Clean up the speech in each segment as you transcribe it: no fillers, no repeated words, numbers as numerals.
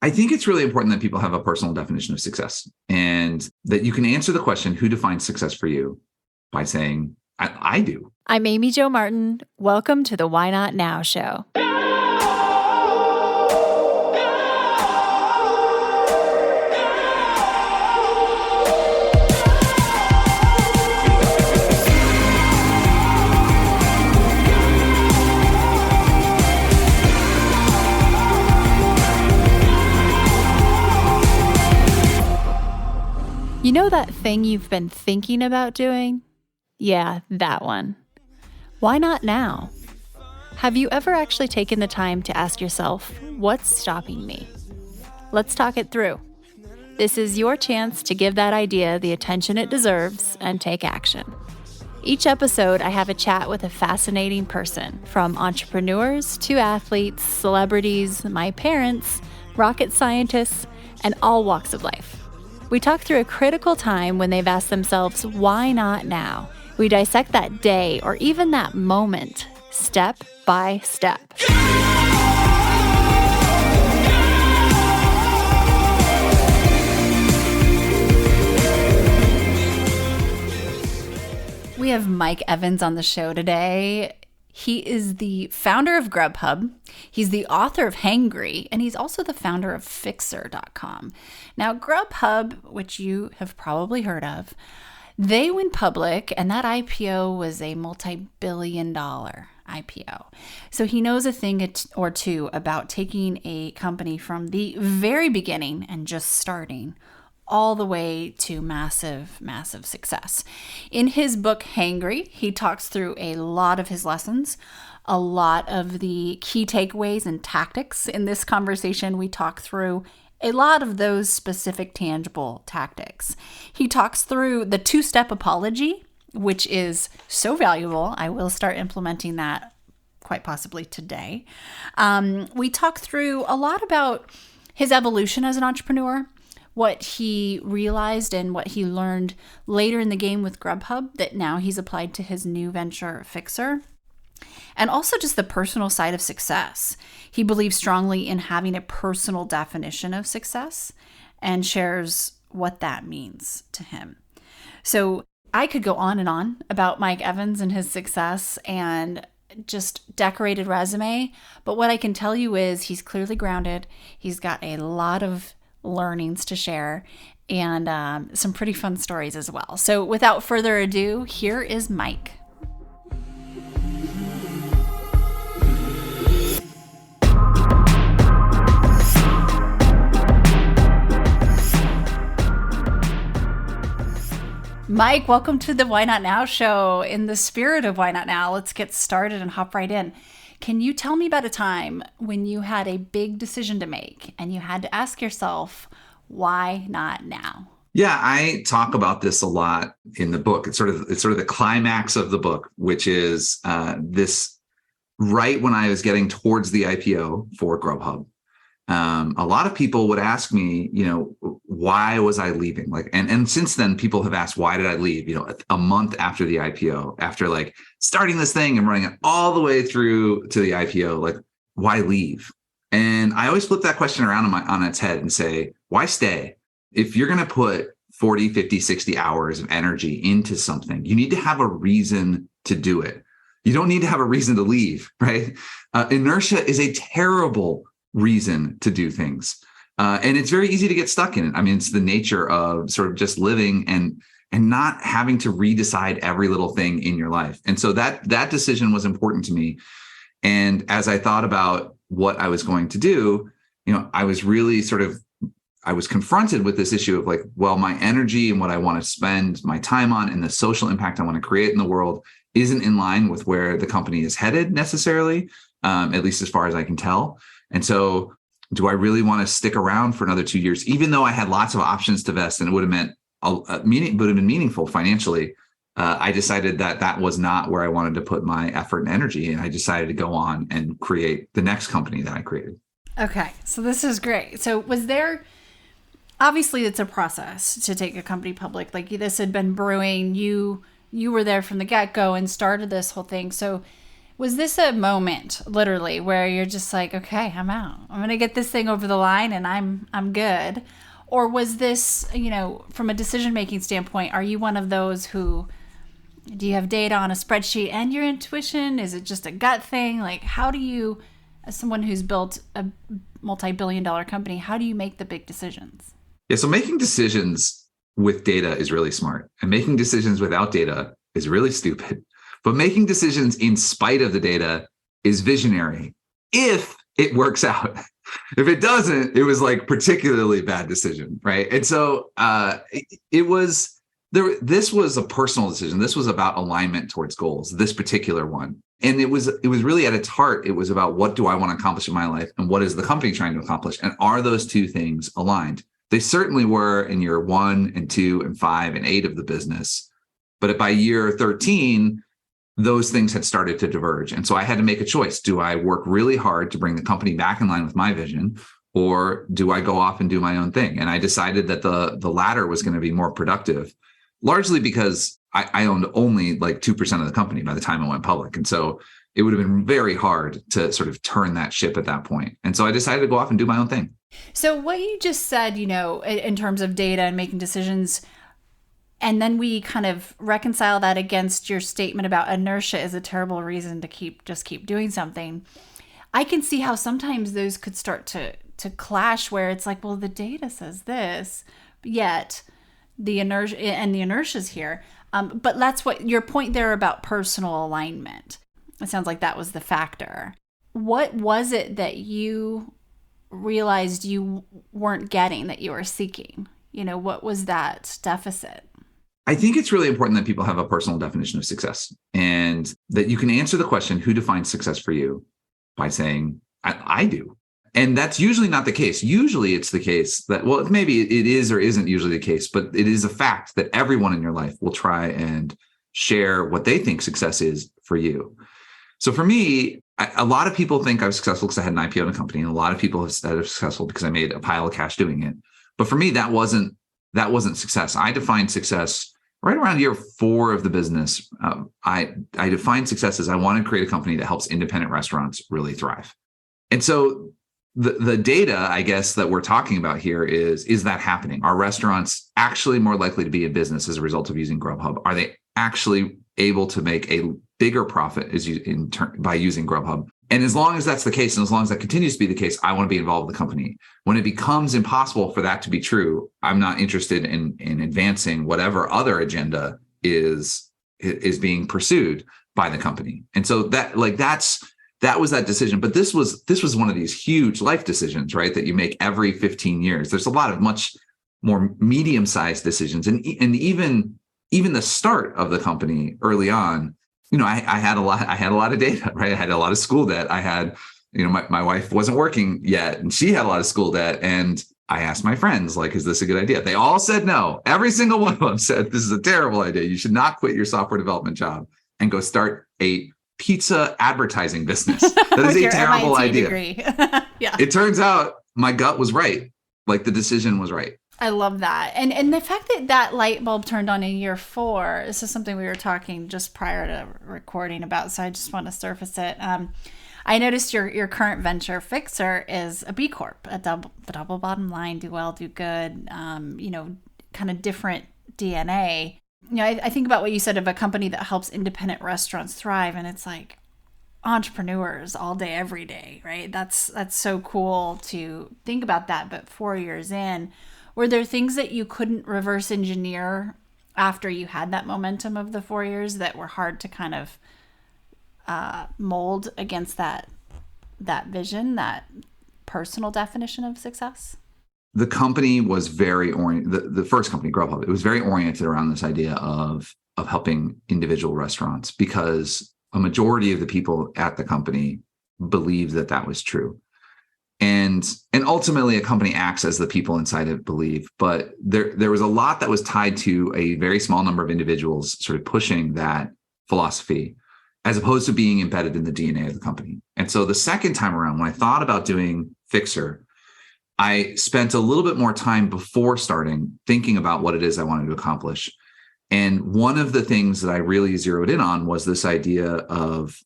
I think it's really important that people have a personal definition of success, and that you can answer the question, who defines success for you, by saying, I do. I'm Amy Jo Martin. Welcome to the Why Not Now show. You know that thing you've been thinking about doing? Yeah, that one. Why not now? Have you ever actually taken the time to ask yourself, what's stopping me? Let's talk it through. This is your chance to give that idea the attention it deserves and take action. Each episode, I have a chat with a fascinating person, from entrepreneurs to athletes, celebrities, my parents, rocket scientists, and all walks of life. We talk through a critical time when they've asked themselves, why not now? We dissect that day or even that moment, step by step. We have Mike Evans on the show today. He is the founder of Grubhub. He's the author of Hangry, and he's also the founder of Fixer.com. Now, Grubhub, which you have probably heard of, they went public, and that IPO was a multi-billion-dollar IPO. So he knows a thing or two about taking a company from the very beginning and just starting all the way to massive, massive success. In his book, Hangry, he talks through a lot of his lessons, a lot of the key takeaways and tactics. In this conversation, we talk through a lot of those specific tangible tactics. He talks through the two-step apology, which is so valuable. I will start implementing that quite possibly today. We talk through a lot about his evolution as an entrepreneur, what he realized and what he learned later in the game with Grubhub that now he's applied to his new venture, Fixer. And also just the personal side of success. He believes strongly in having a personal definition of success and shares what that means to him. So I could go on and on about Mike Evans and his success and just decorated resume. But what I can tell you is he's clearly grounded. He's got a lot of learnings to share and some pretty fun stories as well. So without further ado, here is Mike. Mike, welcome to the Why Not Now show. In the spirit of Why Not Now, let's get started and hop right in. Can you tell me about a time when you had a big decision to make and you had to ask yourself, why not now? Yeah, I talk about this a lot in the book. It's sort of the climax of the book, which is this right when I was getting towards the IPO for Grubhub. A lot of people would ask me, why was I leaving? And since then, people have asked, why did I leave? A month after the IPO, after starting this thing and running it all the way through to the IPO, why leave? And I always flip that question around on its head and say, why stay? If you're going to put 40, 50, 60 hours of energy into something, you need to have a reason to do it. You don't need to have a reason to leave, right? Inertia is a terrible reason to do things. And it's very easy to get stuck in it. I mean, it's the nature of sort of just living and not having to redecide every little thing in your life. And so that decision was important to me. And as I thought about what I was going to do, I was really I was confronted with this issue of my energy and what I want to spend my time on and the social impact I want to create in the world isn't in line with where the company is headed necessarily, at least as far as I can tell. And so do I really want to stick around for another 2 years, even though I had lots of options to vest and it would have been meaningful financially? I decided that was not where I wanted to put my effort and energy. And I decided to go on and create the next company that I created. Okay. So this is great. So was there, obviously it's a process to take a company public. This had been brewing. You were there from the get-go and started this whole thing. So Was this a moment, literally, where you're just like, okay, I'm out. I'm going to get this thing over the line and I'm good? Or was this, from a decision-making standpoint, are you one of those who, do you have data on a spreadsheet and your intuition? Is it just a gut thing? Like, how do you, as someone who's built a multi-billion-dollar company, how do you make the big decisions? Yeah, so making decisions with data is really smart, and making decisions without data is really stupid. But making decisions in spite of the data is visionary if it works out. If it doesn't, it was like particularly bad decision, right? And so it was there. This was a personal decision. This was about alignment towards goals. This particular one, and it was really at its heart. It was about, what do I want to accomplish in my life, and what is the company trying to accomplish, and are those two things aligned? They certainly were in year 1 and 2 and 5 and 8 of the business, but by year 13, those things had started to diverge. And so I had to make a choice. Do I work really hard to bring the company back in line with my vision, or do I go off and do my own thing? And I decided that the latter was going to be more productive, largely because I owned only like 2% of the company by the time it went public. And so it would have been very hard to sort of turn that ship at that point. And so I decided to go off and do my own thing. So what you just said, in terms of data and making decisions, and then we kind of reconcile that against your statement about inertia is a terrible reason to keep doing something. I can see how sometimes those could start to clash, where it's like, well, the data says this, yet the inertia's here. But that's what your point there about personal alignment. It sounds like that was the factor. What was it that you realized you weren't getting that you were seeking? What was that deficit? I think it's really important that people have a personal definition of success, and that you can answer the question, who defines success for you, by saying, I do. And that's usually not the case. Usually it's the case that, well, maybe it is or isn't usually the case, but it is a fact that everyone in your life will try and share what they think success is for you. So for me, a lot of people think I was successful because I had an IPO in a company, and a lot of people have said I was successful because I made a pile of cash doing it. But for me, that wasn't success. I defined success right around year 4 of the business. I defined success as I want to create a company that helps independent restaurants really thrive. And so the data, I guess, that we're talking about here is that happening? Are restaurants actually more likely to be in business as a result of using Grubhub? Are they actually able to make a bigger profit by using Grubhub? And as long as that's the case, and as long as that continues to be the case, I want to be involved with the company. When it becomes impossible for that to be true, I'm not interested in advancing whatever other agenda is being pursued by the company. And so that was that decision. But this was one of these huge life decisions, right? That you make every 15 years. There's a lot of much more medium-sized decisions, and even the start of the company early on. I had a lot of data, right? I had a lot of school debt. I had, my wife wasn't working yet, and she had a lot of school debt. And I asked my friends, like, is this a good idea? They all said no. Every single one of them said, this is a terrible idea. You should not quit your software development job and go start a pizza advertising business. That is a terrible idea. Yeah. It turns out my gut was right. Like, the decision was right. I love that. And the fact that light bulb turned on in year 4, this is something we were talking just prior to recording about, so I just want to surface it. I noticed your current venture, Fixer, is a B Corp, the double bottom line, do well, do good, kind of different DNA. I think about what you said of a company that helps independent restaurants thrive, and it's like entrepreneurs all day, every day, right? That's so cool to think about that. But 4 years in, were there things that you couldn't reverse engineer after you had that momentum of the 4 years that were hard to kind of mold against that vision, that personal definition of success? The company was very oriented. The first company, Grubhub, it was very oriented around this idea of helping individual restaurants, because a majority of the people at the company believed that was true. And ultimately, a company acts as the people inside it believe. But there was a lot that was tied to a very small number of individuals sort of pushing that philosophy, as opposed to being embedded in the DNA of the company. And so the second time around, when I thought about doing Fixer, I spent a little bit more time before starting thinking about what it is I wanted to accomplish. And one of the things that I really zeroed in on was this idea of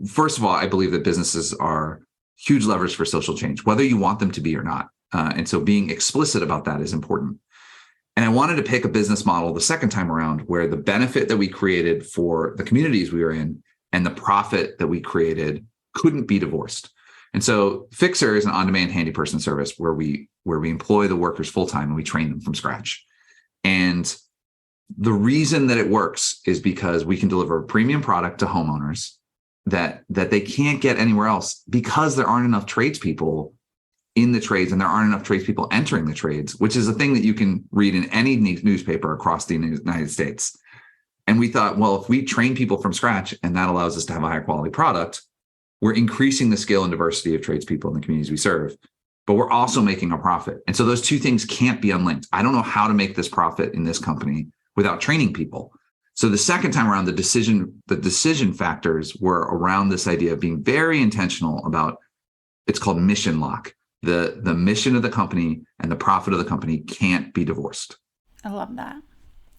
first of all, I believe that businesses are huge levers for social change, whether you want them to be or not. And so being explicit about that is important. And I wanted to pick a business model the second time around where the benefit that we created for the communities we were in and the profit that we created couldn't be divorced. And so Fixer is an on-demand handy person service where we employ the workers full-time and we train them from scratch. And the reason that it works is because we can deliver a premium product to homeowners that they can't get anywhere else because there aren't enough tradespeople in the trades and there aren't enough tradespeople entering the trades, which is a thing that you can read in any newspaper across the United States. And we thought, well, if we train people from scratch and that allows us to have a higher quality product, we're increasing the scale and diversity of tradespeople in the communities we serve, but we're also making a profit. And so those two things can't be unlinked. I don't know how to make this profit in this company without training people. So the second time around, the decision factors were around this idea of being very intentional about, it's called mission lock. The mission of the company and the profit of the company can't be divorced. I love that.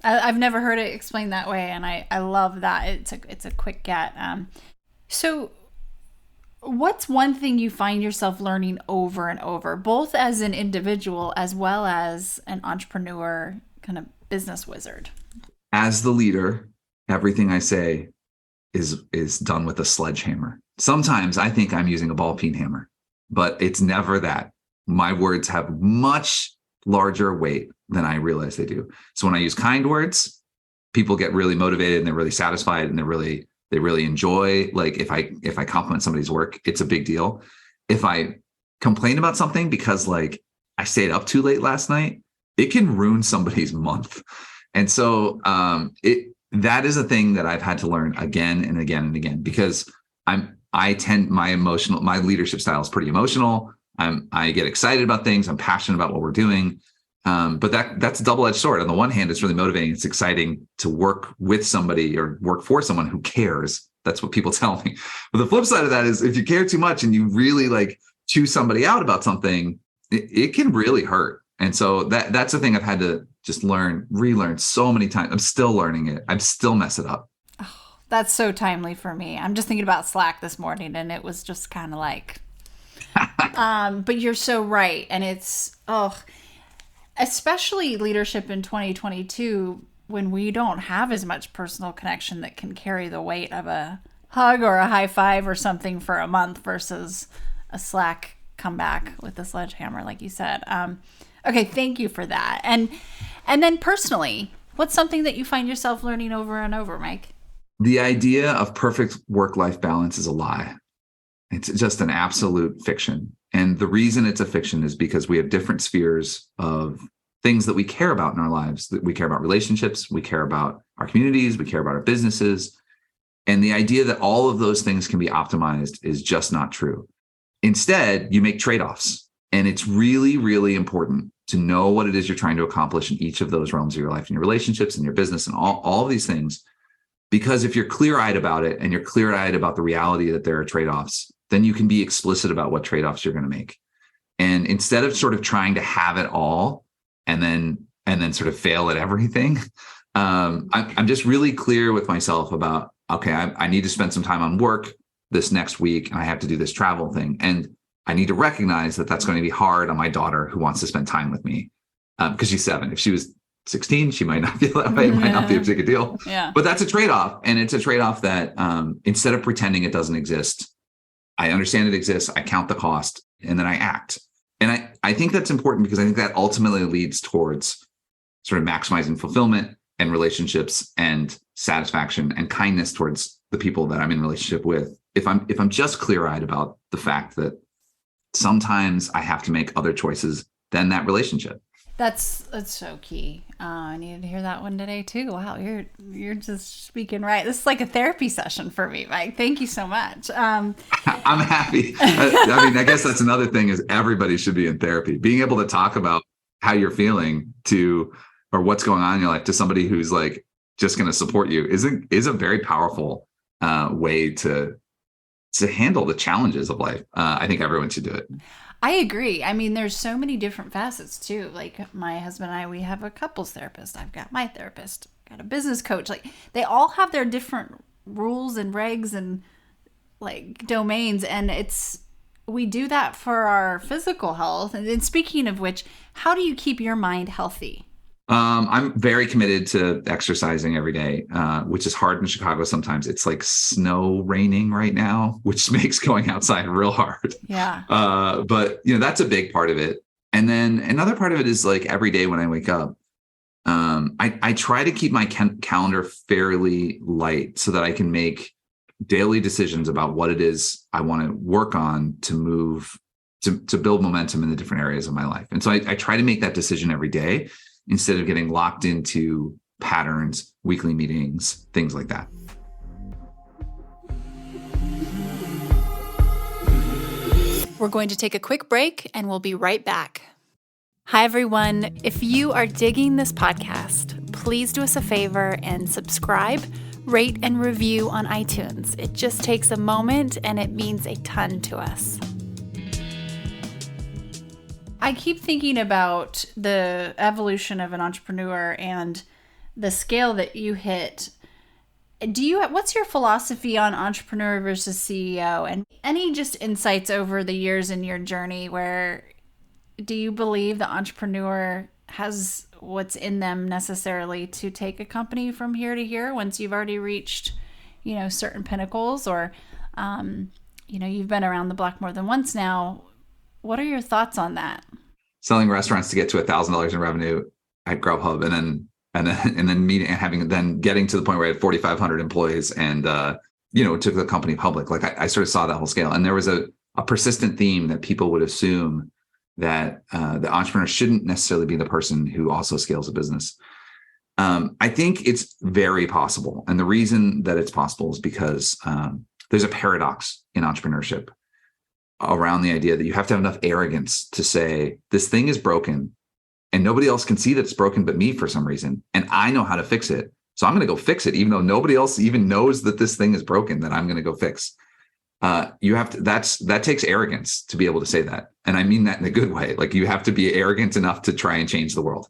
I've never heard it explained that way, and I love that. It's a quick get. So what's one thing you find yourself learning over and over, both as an individual as well as an entrepreneur, kind of business wizard? As the leader, everything I say is done with a sledgehammer. Sometimes I think I'm using a ball peen hammer, but it's never that. My words have much larger weight than I realize they do. So when I use kind words, people get really motivated and they're really satisfied and they really enjoy. Like if I compliment somebody's work, it's a big deal. If I complain about something because like I stayed up too late last night, it can ruin somebody's month. And so that is a thing that I've had to learn again and again and again, because my leadership style is pretty emotional. I get excited about things. I'm passionate about what we're doing. But that's a double-edged sword. On the one hand, it's really motivating. It's exciting to work with somebody or work for someone who cares. That's what people tell me. But the flip side of that is if you care too much and you really like choose somebody out about something, it can really hurt. And so that's the thing I've had to just relearn so many times. I'm still learning it. I'm still mess it up. Oh, that's so timely for me. I'm just thinking about Slack this morning and it was just kind of like, but you're so right. And it's, especially leadership in 2022, when we don't have as much personal connection that can carry the weight of a hug or a high five or something for a month versus a Slack comeback with the sledgehammer, like you said. Okay, thank you for that. And then personally, what's something that you find yourself learning over and over, Mike? The idea of perfect work-life balance is a lie. It's just an absolute fiction. And the reason it's a fiction is because we have different spheres of things that we care about in our lives. That we care about relationships, we care about our communities, we care about our businesses. And the idea that all of those things can be optimized is just not true. Instead, you make trade-offs. And it's really, really important to know what it is you're trying to accomplish in each of those realms of your life, in your relationships and your business and all of these things. Because if you're clear-eyed about it and you're clear-eyed about the reality that there are trade-offs, then you can be explicit about what trade-offs you're going to make. And instead of sort of trying to have it all and then sort of fail at everything, I'm just really clear with myself about, okay, I need to spend some time on work this next week and I have to do this travel thing. And I need to recognize that that's going to be hard on my daughter who wants to spend time with me because she's 7. If she was 16, she might not feel that way. It might not be a big deal. Yeah. But that's a trade-off. And it's a trade-off that instead of pretending it doesn't exist, I understand it exists, I count the cost, and then I act. And I think that's important because I think that ultimately leads towards sort of maximizing fulfillment and relationships and satisfaction and kindness towards the people that I'm in relationship with. If I'm just clear-eyed about the fact that sometimes I have to make other choices than that relationship. That's so key. I needed to hear that one today too. Wow, you're just speaking right. This is like a therapy session for me, Mike. Thank you so much. I'm happy. I guess that's another thing is everybody should be in therapy. Being able to talk about how you're feeling or what's going on in your life to somebody who's like just going to support you is a very powerful way to handle the challenges of life. I think everyone should do it. I agree. I mean, there's so many different facets too. Like my husband and I, we have a couples therapist. I've got my therapist, got a business coach. Like they all have their different rules and regs and like domains, and we do that for our physical health. And then speaking of which, how do you keep your mind healthy? I'm very committed to exercising every day, which is hard in Chicago. Sometimes it's like snow raining right now, which makes going outside real hard. Yeah. But that's a big part of it. And then another part of it is like every day when I wake up, I try to keep my calendar fairly light so that I can make daily decisions about what it is I want to work on to move to build momentum in the different areas of my life. And so I try to make that decision every day instead of getting locked into patterns, weekly meetings, things like that. We're going to take a quick break and we'll be right back. Hi, everyone. If you are digging this podcast, please do us a favor and subscribe, rate, and review on iTunes. It just takes a moment and it means a ton to us. I keep thinking about the evolution of an entrepreneur and the scale that you hit. What's your philosophy on entrepreneur versus CEO, and any just insights over the years in your journey where do you believe the entrepreneur has what's in them necessarily to take a company from here to here once you've already reached, certain pinnacles, or, you've been around the block more than once now. What are your thoughts on that? Selling restaurants to get to $1,000 in revenue at Grubhub, and then getting to the point where I had 4,500 employees and took the company public. Like I sort of saw that whole scale, and there was a persistent theme that people would assume that the entrepreneur shouldn't necessarily be the person who also scales a business. I think it's very possible, and the reason that it's possible is because there's a paradox in entrepreneurship around the idea that you have to have enough arrogance to say, this thing is broken and nobody else can see that it's broken but me for some reason. And I know how to fix it. So I'm going to go fix it, even though nobody else even knows that this thing is broken, that I'm going to go fix. That takes arrogance to be able to say that. And I mean that in a good way. Like, you have to be arrogant enough to try and change the world,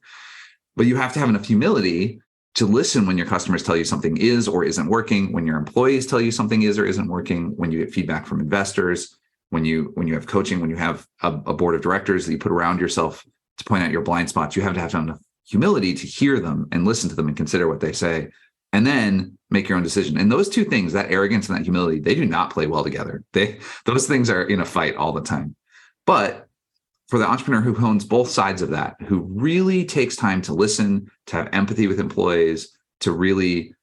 but you have to have enough humility to listen when your customers tell you something is or isn't working, when your employees tell you something is or isn't working, when you get feedback from investors, when you have coaching, when you have a board of directors that you put around yourself to point out your blind spots. You have to have enough humility to hear them and listen to them and consider what they say, and then make your own decision. And those two things, that arrogance and that humility, they do not play well together. Those things are in a fight all the time. But for the entrepreneur who owns both sides of that, who really takes time to listen, to have empathy with employees, to really,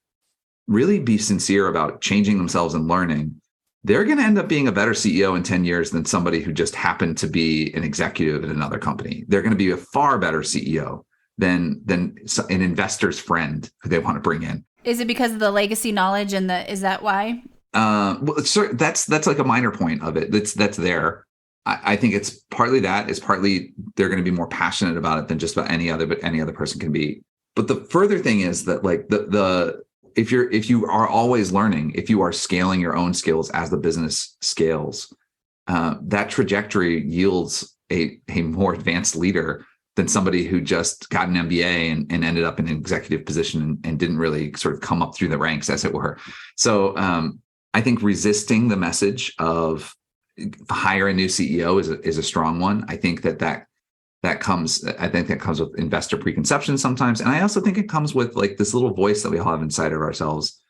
really be sincere about changing themselves and learning, they're going to end up being a better CEO in 10 years than somebody who just happened to be an executive at another company. They're going to be a far better CEO than an investor's friend who they want to bring in. Is it because of the legacy knowledge is that why? Well, that's like a minor point of it. That's there. I think it's partly that. It's partly they're going to be more passionate about it than just about any other person can be. But the further thing is that, like, if you are always learning, if you are scaling your own skills as the business scales, that trajectory yields a more advanced leader than somebody who just got an MBA and ended up in an executive position and didn't really sort of come up through the ranks, as it were. So I think resisting the message of hire a new CEO is a strong one. I think that comes with investor preconception sometimes. And I also think it comes with like this little voice that we all have inside of ourselves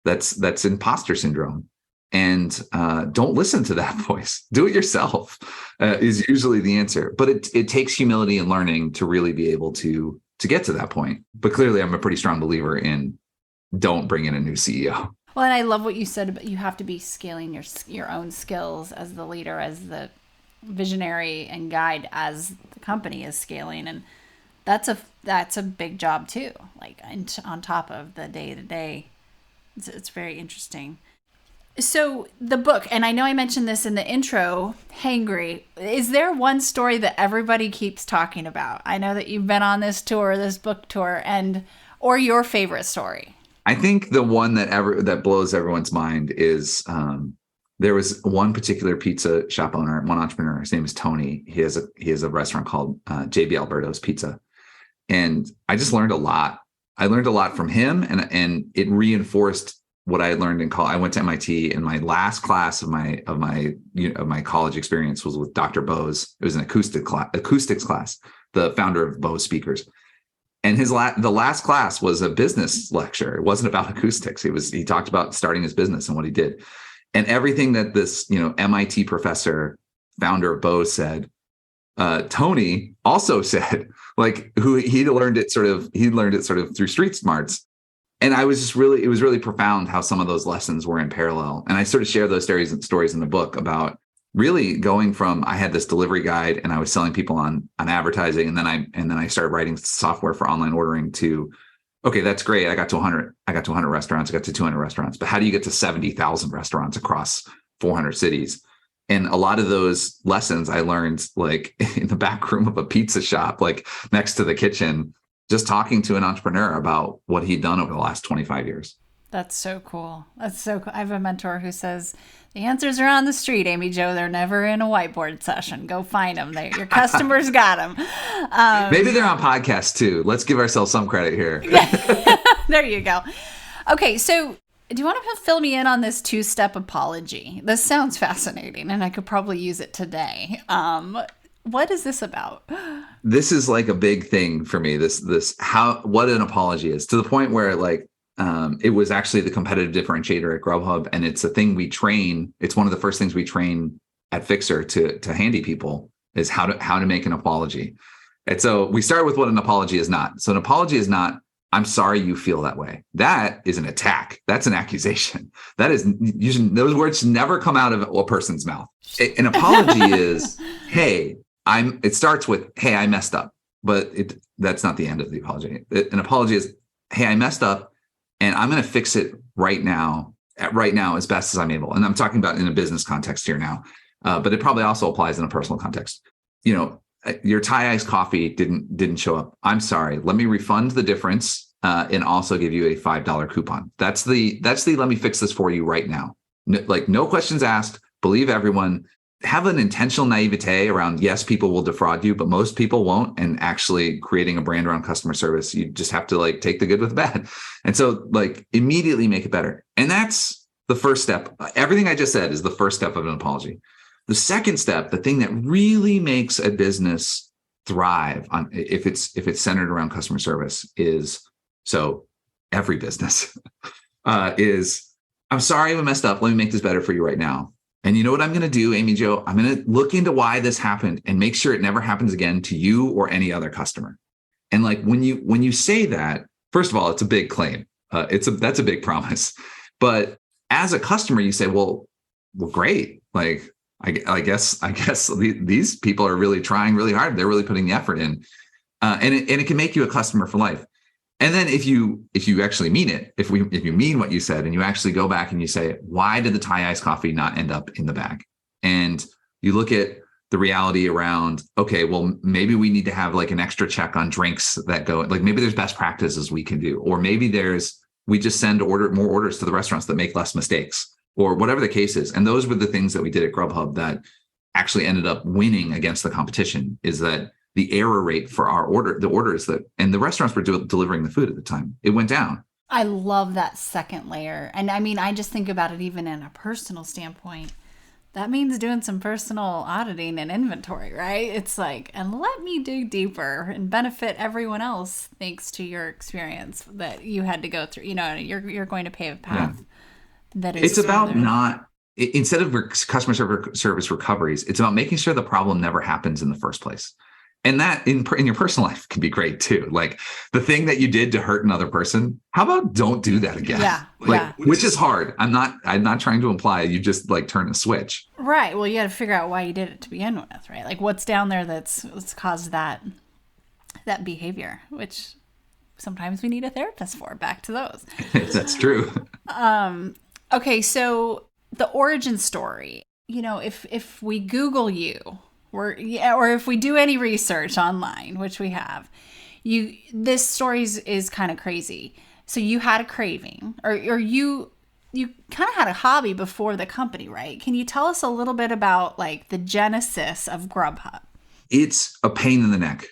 that's imposter syndrome. And don't listen to that voice. Do it yourself is usually the answer. But it takes humility and learning to really be able to get to that point. But clearly, I'm a pretty strong believer in don't bring in a new CEO. Well, and I love what you said about you have to be scaling your own skills as the leader, as the visionary and guide as the company is scaling. And that's a big job too, like on top of the day-to-day. It's very interesting. So the book, and I know I mentioned this in the intro, Hangry, is there one story that everybody keeps talking about? I know that you've been on this book tour, or your favorite story. I think the one that blows everyone's mind is there was one particular pizza shop owner, one entrepreneur. His name is Tony. He has a restaurant called JB Alberto's Pizza, and I just learned a lot. I learned a lot from him, and it reinforced what I learned in college. I went to MIT, and my last class of my college experience was with Dr. Bose. It was an acoustics class, the founder of Bose speakers. And the last class was a business lecture. It wasn't about acoustics. He talked about starting his business and what he did. And everything that this, MIT professor, founder of Bose, said, Tony also said, like, who he learned it sort of through street smarts. And it was really profound how some of those lessons were in parallel. And I sort of share those stories in the book about really going from, I had this delivery guide and I was selling people on advertising. And then I started writing software for online ordering to, okay, that's great. I got to 100 restaurants. I got to 200 restaurants, but how do you get to 70,000 restaurants across 400 cities? And a lot of those lessons I learned like in the back room of a pizza shop, like next to the kitchen, just talking to an entrepreneur about what he'd done over the last 25 years. That's so cool. That's so cool. I have a mentor who says, the answers are on the street, Amy Jo. They're never in a whiteboard session. Go find them. Your customers got them. Maybe they're on podcasts too. Let's give ourselves some credit here. There you go. Okay, so do you want to fill me in on this two-step apology? This sounds fascinating, and I could probably use it today. What is this about? This is like a big thing for me. What an apology is, to the point where like it was actually the competitive differentiator at Grubhub, and it's a thing we train. It's one of the first things we train at Fixer to handy people is how to make an apology. And so we start with what an apology is not. So an apology is not, I'm sorry you feel that way. That is an attack. That's an accusation. That is, those words never come out of a person's mouth. An apology is, hey, it starts with, hey, I messed up, but that's not the end of the apology. An apology is, hey, I messed up and I'm going to fix it right now as best as I'm able. And I'm talking about in a business context here now, but it probably also applies in a personal context. Your Thai iced coffee didn't show up. I'm sorry. Let me refund the difference and also give you a $5 coupon. That's the let me fix this for you right now. No questions asked. Believe everyone. Have an intentional naivete around, yes, people will defraud you, but most people won't. And actually creating a brand around customer service, you just have to like take the good with the bad. And so like immediately make it better. And that's the first step. Everything I just said is the first step of an apology. The second step, the thing that really makes a business thrive on if it's centered around customer service is, so every business is, I'm sorry I messed up. Let me make this better for you right now. And you know what I'm going to do, Amy Jo? I'm going to look into why this happened and make sure it never happens again to you or any other customer. And like when you say that, first of all, it's a big claim. That's a big promise. But as a customer, you say, well, great. Like I guess these people are really trying really hard. They're really putting the effort in, and it can make you a customer for life. And then if you actually mean it, if you mean what you said and you actually go back and you say, why did the Thai iced coffee not end up in the bag? And you look at the reality around, okay, well, maybe we need to have like an extra check on drinks that go, like maybe there's best practices we can do, or maybe we just send more orders to the restaurants that make less mistakes, or whatever the case is. And those were the things that we did at Grubhub that actually ended up winning against the competition, is that the error rate for the orders and the restaurants were delivering the food at the time, it went down. I love that second layer. And I mean, I just think about it even in a personal standpoint. That means doing some personal auditing and inventory, right? It's like, and let me dig deeper and benefit everyone else thanks to your experience that you had to go through. You're going to pay a path that is. It's about instead of customer service recoveries, it's about making sure the problem never happens in the first place. And that in your personal life can be great too. Like the thing that you did to hurt another person, how about don't do that again? Yeah. Which is hard. I'm not trying to imply you just like turn a switch. Right. Well, you got to figure out why you did it to begin with, right? Like what's down there that's caused that behavior, which sometimes we need a therapist for. Back to those. That's true. Okay. So the origin story, if we Google you, or if we do any research online, which we have, this story is kind of crazy. So you had a craving, or you kind of had a hobby before the company, right? Can you tell us a little bit about like the genesis of Grubhub? It's a pain in the neck.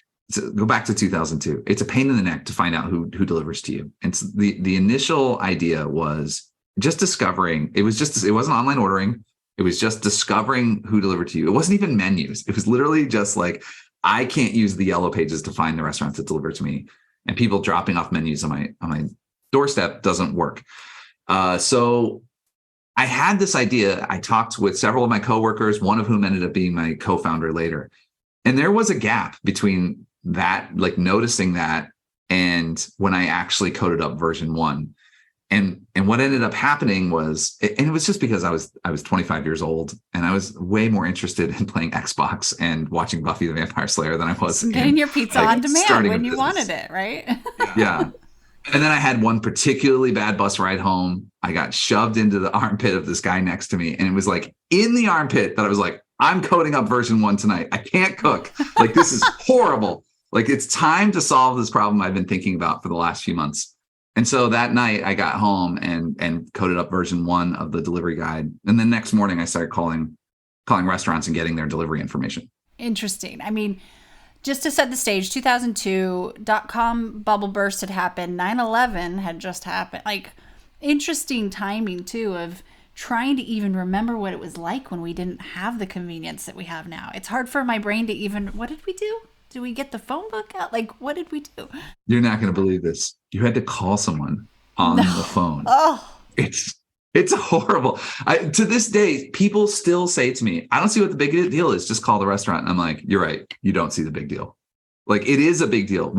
Go back to 2002. It's a pain in the neck to find out who delivers to you. And so the initial idea was, just discovering, it wasn't online ordering. It was just discovering who delivered to you. It wasn't even menus. It was literally just like, I can't use the yellow pages to find the restaurants that deliver to me, and people dropping off menus on my doorstep doesn't work. So I had this idea. I talked with several of my coworkers, one of whom ended up being my co-founder later. And there was a gap between that, like noticing that, and when I actually coded up version 1. And what ended up happening was, and it was just because I was 25 years old and I was way more interested in playing Xbox and watching Buffy the Vampire Slayer than I was getting your pizza on demand when you wanted it, right? Yeah. And then I had one particularly bad bus ride home. I got shoved into the armpit of this guy next to me. And it was like in the armpit that I was like, I'm coding up version 1 tonight. I can't cook. Like, this is horrible. Like, it's time to solve this problem I've been thinking about for the last few months. And so that night I got home and coded up version 1 of the delivery guide. And the next morning I started calling restaurants and getting their delivery information. Interesting. I mean, just to set the stage, 2002, .com bubble burst had happened. 9/11 had just happened. Like, interesting timing too, of trying to even remember what it was like when we didn't have the convenience that we have now. It's hard for my brain to even, what did we do? Did we get the phone book out? Like, what did we do? You're not going to believe this. You had to call someone on the phone. Oh, it's horrible. To this day, people still say to me, I don't see what the big deal is. Just call the restaurant. And I'm like, you're right. You don't see the big deal. Like, it is a big deal.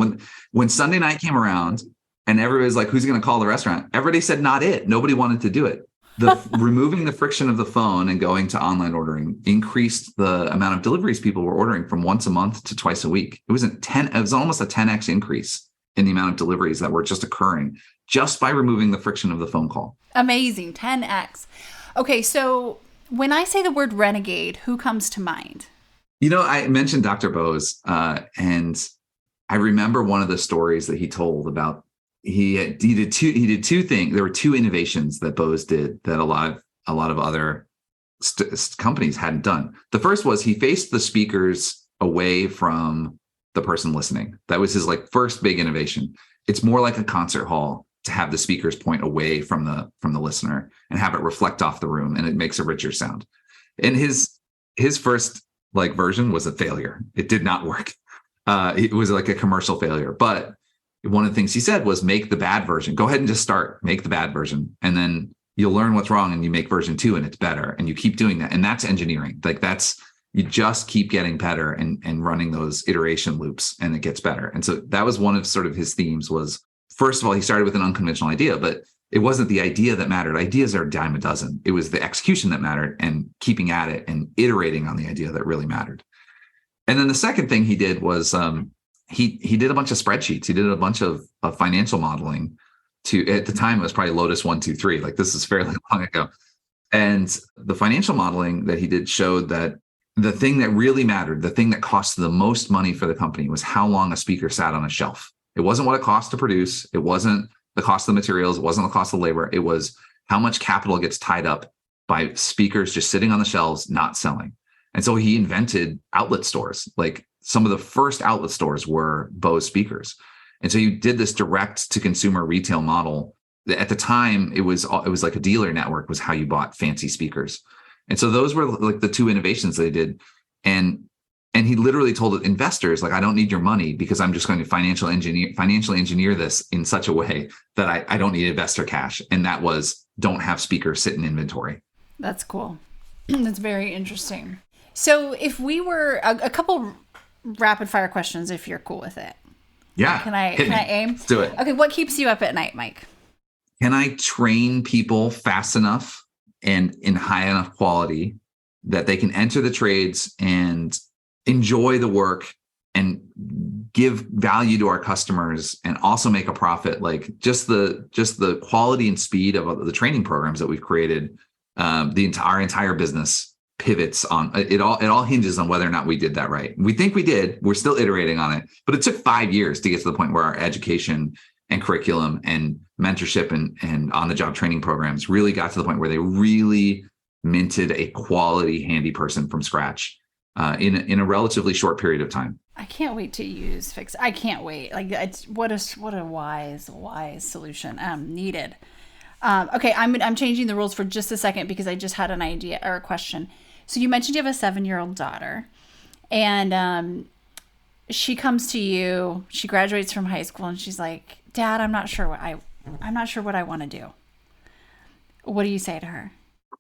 When Sunday night came around and everybody's like, who's going to call the restaurant? Everybody said, not it. Nobody wanted to do it. Removing the friction of the phone and going to online ordering increased the amount of deliveries people were ordering from once a month to twice a week. It was almost a 10x increase in the amount of deliveries that were just occurring just by removing the friction of the phone call. Amazing. 10x. Okay, so when I say the word renegade, who comes to mind? I mentioned Dr. Bose, and I remember one of the stories that he told about. He did two things. There were two innovations that Bose did that a lot of other companies hadn't done. The first was he faced the speakers away from the person listening. That was his first big innovation. It's more like a concert hall to have the speakers point away from the listener and have it reflect off the room, and it makes a richer sound. And his first version was a failure. It did not work. It was like a commercial failure. But one of the things he said was, make the bad version. Go ahead and just make the bad version, and then you'll learn what's wrong and you make version 2 and it's better, and you keep doing that. And that's engineering. You just keep getting better and running those iteration loops, and it gets better. And so that was one of sort of his themes. Was, first of all, he started with an unconventional idea, but it wasn't the idea that mattered. Ideas are a dime a dozen. It was the execution that mattered, and keeping at it and iterating on the idea that really mattered. And then the second thing he did was he did a bunch of spreadsheets. He did a bunch of financial modeling. At the time, it was probably Lotus 1, 2, 3. This is fairly long ago. And the financial modeling that he did showed that the thing that really mattered, the thing that cost the most money for the company, was how long a speaker sat on a shelf. It wasn't what it cost to produce. It wasn't the cost of the materials. It wasn't the cost of labor. It was how much capital gets tied up by speakers just sitting on the shelves, not selling. And so he invented outlet stores. Some of the first outlet stores were Bose speakers. And so he did this direct to consumer retail model. At the time, it was like a dealer network was how you bought fancy speakers. And so those were the two innovations they did. And he literally told investors, I don't need your money, because I'm just going to financially engineer this in such a way that I don't need investor cash. And that was, don't have speakers sit in inventory. That's cool. That's very interesting. So if we were a couple rapid fire questions, if you're cool with it. Yeah. Can I aim? Let's do it. Okay. What keeps you up at night, Mike? Can I train people fast enough and in high enough quality that they can enter the trades and enjoy the work and give value to our customers and also make a profit? Just the quality and speed of the training programs that we've created, our entire business pivots on it all hinges on whether or not we did that right. We think we did. We're still iterating on it, but it took 5 years to get to the point where our education and curriculum and mentorship and on-the-job training programs really got to the point where they really minted a quality handy person from scratch in a relatively short period of time. I can't wait to use Fix. I can't wait. It's what a wise solution needed. Okay, I'm changing the rules for just a second because I just had an idea or a question. So you mentioned you have a 7-year-old daughter, and she comes to you. She graduates from high school, and she's like, "Dad, I'm not sure what I want to do." What do you say to her?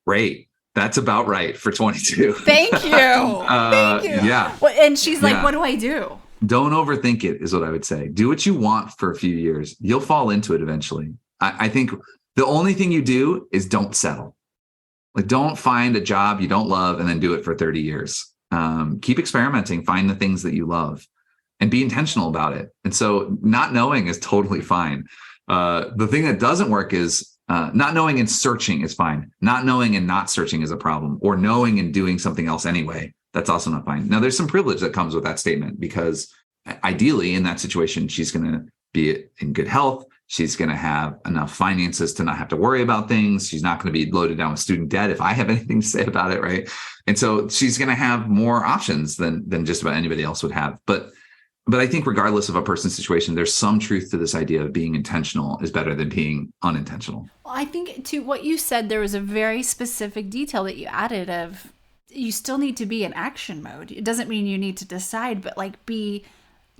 Great. That's about right for 22. Thank you. Thank you. Yeah. Well, and she's like, Yeah. "What do I do?" Don't overthink it, is what I would say. Do what you want for a few years. You'll fall into it eventually. I think the only thing you do is don't settle. Like, don't find a job you don't love and then do it for 30 years. Keep experimenting, find the things that you love, and be intentional about it. And so not knowing is totally fine. The thing that doesn't work is not knowing and searching is fine. Not knowing and not searching is a problem, or knowing and doing something else anyway. That's also not fine. Now, there's some privilege that comes with that statement, because ideally in that situation, she's going to be in good health. She's going to have enough finances to not have to worry about things. She's not going to be loaded down with student debt if I have anything to say about it, right? And so she's going to have more options than just about anybody else would have. But I think regardless of a person's situation, there's some truth to this idea of being intentional is better than being unintentional. Well, I think to what you said, there was a very specific detail that you added of you still need to be in action mode. It doesn't mean you need to decide, but like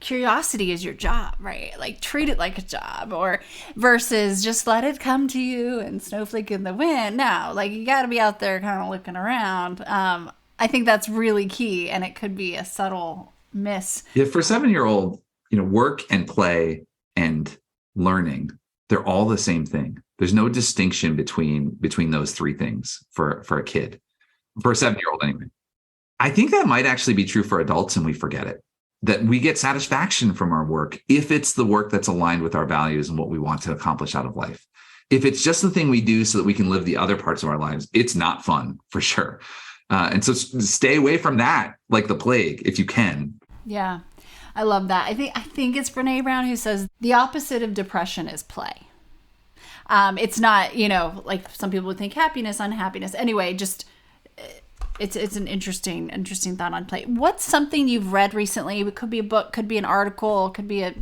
curiosity is your job, right? Like treat it like a job, or versus just let it come to you and snowflake in the wind. No, like you got to be out there kind of looking around. I think that's really key, and it could be a subtle miss. Yeah, for a 7-year-old, work and play and learning, they're all the same thing. There's no distinction between those three things for a kid, for a 7-year-old anyway. I think that might actually be true for adults, and we forget it. That we get satisfaction from our work if it's the work that's aligned with our values and what we want to accomplish out of life. If it's just the thing we do so that we can live the other parts of our lives, it's not fun, for sure. And so stay away from that like the plague if you can. Yeah, I love that. I think it's Brene Brown who says the opposite of depression is play. It's not, like some people would think happiness, unhappiness. Anyway, just it's an interesting thought on play. What's something you've read recently? It could be a book, could be an article, could be a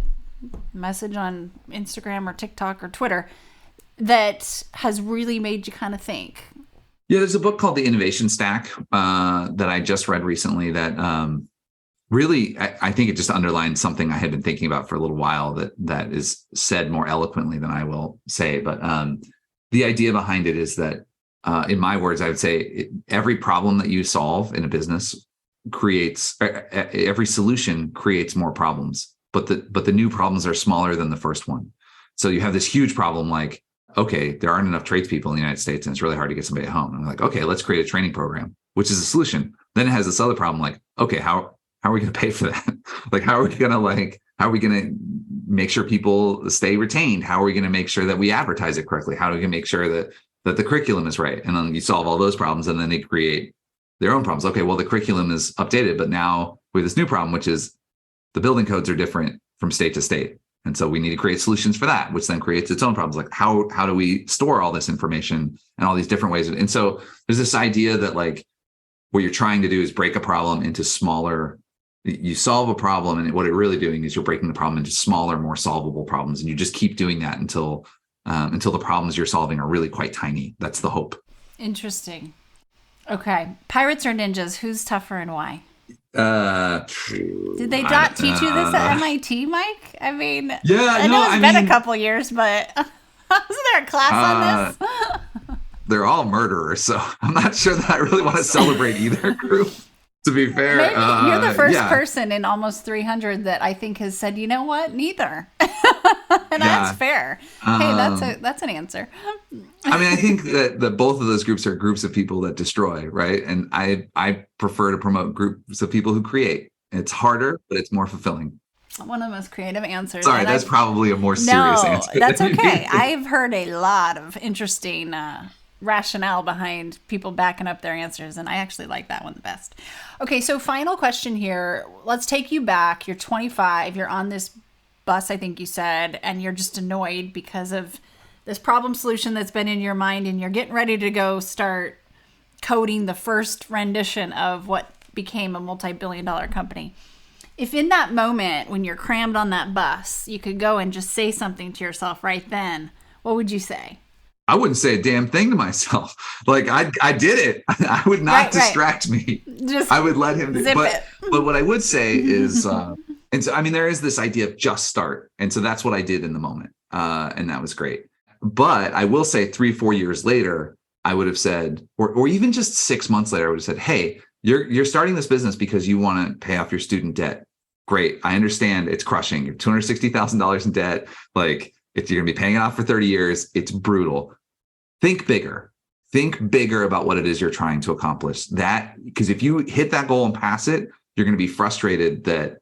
message on Instagram or TikTok or Twitter that has really made you kind of think. Yeah, there's a book called The Innovation Stack that I just read recently that really, I think it just underlines something I had been thinking about for a little while that is said more eloquently than I will say. But the idea behind it is that, in my words, I would say every problem that you solve in a business every solution creates more problems, but the new problems are smaller than the first one. So you have this huge problem like, okay, there aren't enough tradespeople in the United States and it's really hard to get somebody at home. And I'm like, okay, let's create a training program, which is a solution. Then it has this other problem like, okay, how are we going to pay for that? Like, how are we going to make sure people stay retained? How are we going to make sure that we advertise it correctly? How are we going to make sure that the curriculum is right? And then you solve all those problems and then they create their own problems. Okay, well, the curriculum is updated, but now we have this new problem, which is the building codes are different from state to state. And so we need to create solutions for that, which then creates its own problems. Like how do we store all this information and all these different ways? And so there's this idea that like what you're trying to do is break a problem into smaller. You solve a problem, and what you're really doing is you're breaking the problem into smaller, more solvable problems. And you just keep doing that until the problems you're solving are really quite tiny. That's the hope. Interesting. Okay. Pirates or ninjas? Who's tougher and why? Did they not teach you this at MIT, Mike? I mean, yeah, I know it's been a couple years, but wasn't there a class on this? They're all murderers, so I'm not sure that I really want to celebrate either group. To be fair, maybe you're the first person in almost 300 that I think has said, you know what, neither, and that's fair. Hey, that's an answer. I mean, I think that both of those groups are groups of people that destroy, right? And I prefer to promote groups of people who create. It's harder, but it's more fulfilling. One of the most creative answers. Sorry, that's probably a more serious answer. That's okay. I've heard a lot of interesting rationale behind people backing up their answers, and I actually like that one the best. Okay, so final question here. Let's take you back. You're 25. You're on this bus, I think you said, and you're just annoyed because of this problem solution that's been in your mind, and you're getting ready to go start coding the first rendition of what became a multi-billion-dollar company. If in that moment when you're crammed on that bus, you could go and just say something to yourself right then, what would you say? I wouldn't say a damn thing to myself. Like I did it. I would not distract me. I would let him do it. But what I would say is, and so, I mean, there is this idea of just start. And so that's what I did in the moment. And that was great. But I will say 3-4 years later, I would have said, or even just 6 months later, I would have said, hey, you're starting this business because you want to pay off your student debt. Great. I understand it's crushing. You're $260,000 in debt. Like, if you're going to be paying it off for 30 years, it's brutal. Think bigger. Think bigger about what it is you're trying to accomplish. Because if you hit that goal and pass it, you're going to be frustrated that,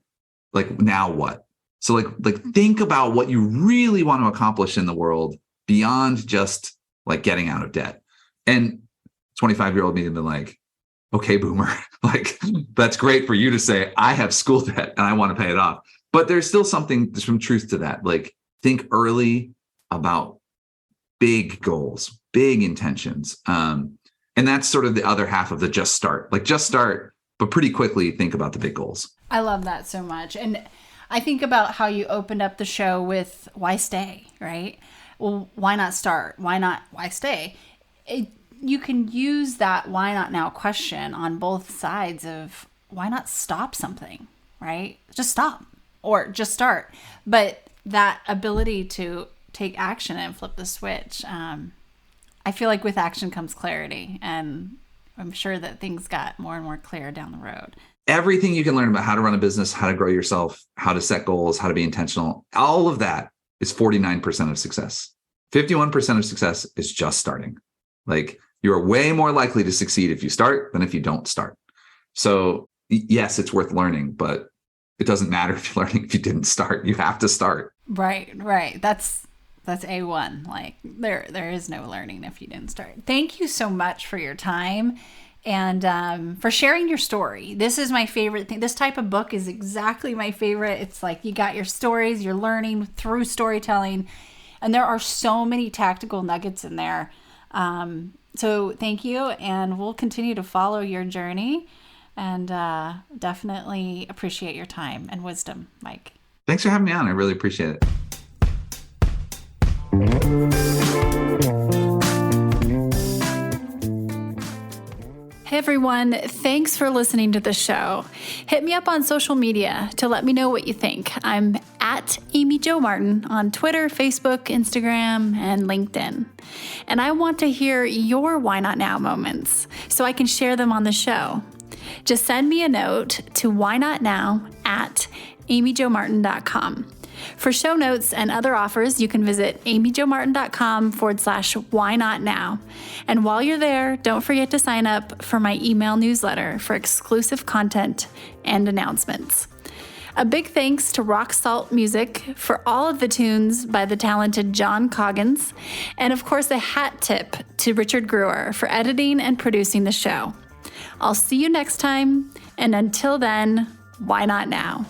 like, now what? So like think about what you really want to accomplish in the world beyond just like getting out of debt. And 25-year-old me had been like, okay, boomer, like, that's great for you to say, I have school debt and I want to pay it off. But there's some truth to that. Like, think early about big goals, big intentions. And that's sort of the other half of the just start. Like, just start, but pretty quickly think about the big goals. I love that so much. And I think about how you opened up the show with why stay, right? Well, why not start? Why stay? You can use that why not now question on both sides of why not stop something, right? Just stop or just start. But that ability to take action and flip the switch, I feel like with action comes clarity. And I'm sure that things got more and more clear down the road. Everything you can learn about how to run a business, how to grow yourself, how to set goals, how to be intentional, all of that is 49% of success. 51% of success is just starting. Like, you are way more likely to succeed if you start than if you don't start. So yes, it's worth learning, but it doesn't matter if you're learning if you didn't start. You have to start. Right. That's A1. Like, there is no learning if you didn't start. Thank you so much for your time and for sharing your story. This is my favorite thing. This type of book is exactly my favorite. It's like you got your stories, you're learning through storytelling, and there are so many tactical nuggets in there. So thank you, and we'll continue to follow your journey and definitely appreciate your time and wisdom, Mike. Thanks for having me on. I really appreciate it. Hey everyone, thanks for listening to the show. Hit me up on social media to let me know what you think. I'm at Amy Jo Martin on Twitter, Facebook, Instagram, and LinkedIn. And I want to hear your why not now moments so I can share them on the show. Just send me a note to whynotnow@amyjomartin.com. For show notes and other offers, you can visit amyjomartin.com/whynotnow. And while you're there, don't forget to sign up for my email newsletter for exclusive content and announcements. A big thanks to Rock Salt Music for all of the tunes by the talented John Coggins. And of course, a hat tip to Richard Brewer for editing and producing the show. I'll see you next time. And until then, why not now?